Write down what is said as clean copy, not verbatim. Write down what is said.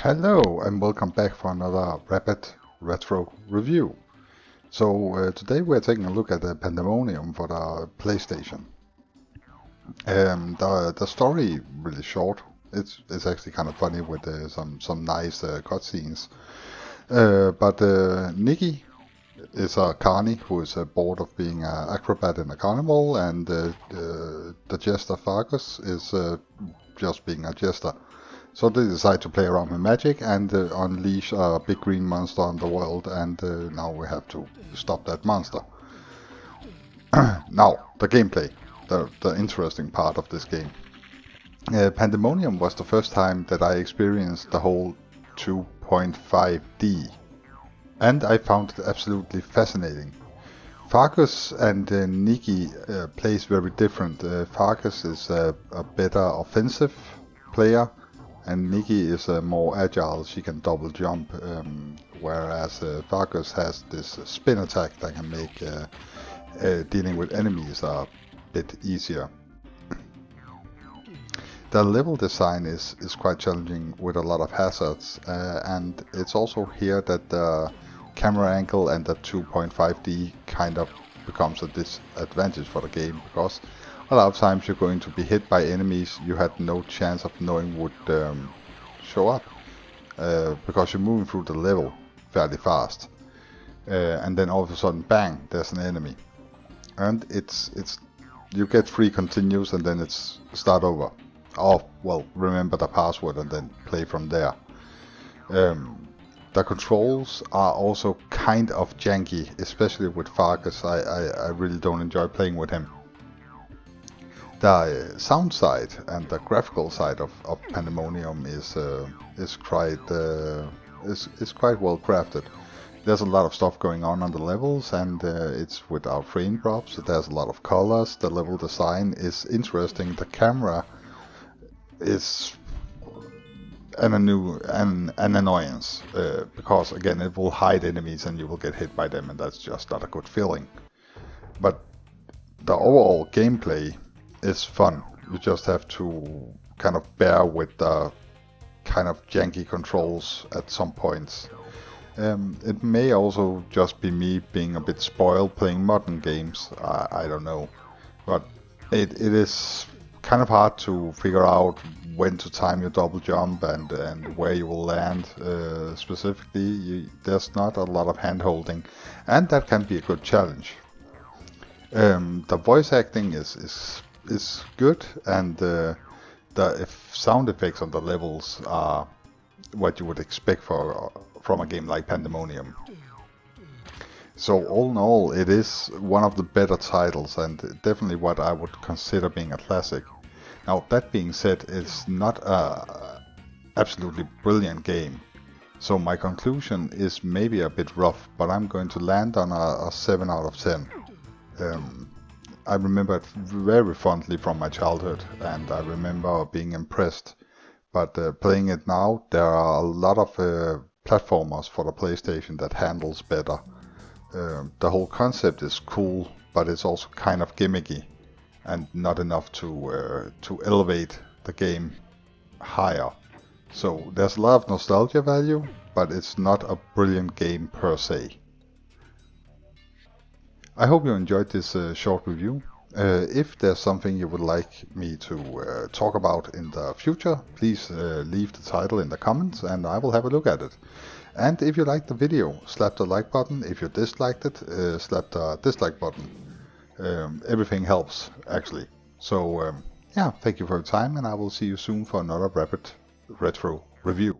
Hello and welcome back for another rapid retro review. So today we're taking a look at the Pandemonium for the PlayStation. The story really short. It's actually kind of funny with some nice cutscenes. But Nikki is a carny who is bored of being an acrobat in a carnival, and the jester Fargus is just being a jester. So they decide to play around with magic and unleash a big green monster on the world, and now we have to stop that monster. Now, the gameplay, the interesting part of this game. Pandemonium was the first time that I experienced the whole 2.5D, and I found it absolutely fascinating. Fargus and Nikki plays very different. Fargus is a better offensive player, and Nikki is more agile. She can double jump, whereas Fargus has this spin attack that can make dealing with enemies a bit easier. The level design is quite challenging with a lot of hazards, and it's also here that the camera angle and the 2.5D kind of becomes a disadvantage for the game, because a lot of times you're going to be hit by enemies you had no chance of knowing would show up, because you're moving through the level fairly fast, and then all of a sudden, bang, there's an enemy, and it's you get 3 continues and then it's start over. Oh, well, remember the password and then play from there. The controls are also kind of janky, especially with Fargus. I really don't enjoy playing with him. The sound side and the graphical side of Pandemonium is quite well crafted. There's a lot of stuff going on the levels, and it's without frame drops. There's a lot of colors. The level design is interesting. The camera is an annoyance, because again it will hide enemies and you will get hit by them, and that's just not a good feeling. But the overall gameplay is fun. You just have to kind of bear with the kind of janky controls at some points. It may also just be me being a bit spoiled playing modern games, I don't know. But it is kind of hard to figure out when to time your double jump and where you will land specifically. There's not a lot of hand holding, and that can be a good challenge. The voice acting is good, and the sound effects on the levels are what you would expect from a game like Pandemonium. So all in all, it is one of the better titles, and definitely what I would consider being a classic. Now, that being said, it's not a absolutely brilliant game, so my conclusion is maybe a bit rough, but I'm going to land on a 7 out of 10. I remember it very fondly from my childhood, and I remember being impressed. But playing it now, there are a lot of platformers for the PlayStation that handles better. The whole concept is cool, but it's also kind of gimmicky, and not enough to elevate the game higher. So there's a lot of nostalgia value, but it's not a brilliant game per se. I hope you enjoyed this short review. If there's something you would like me to talk about in the future, please leave the title in the comments and I will have a look at it. And if you liked the video, slap the like button. If you disliked it, slap the dislike button. Everything helps, actually. So yeah, thank you for your time, and I will see you soon for another rapid retro review.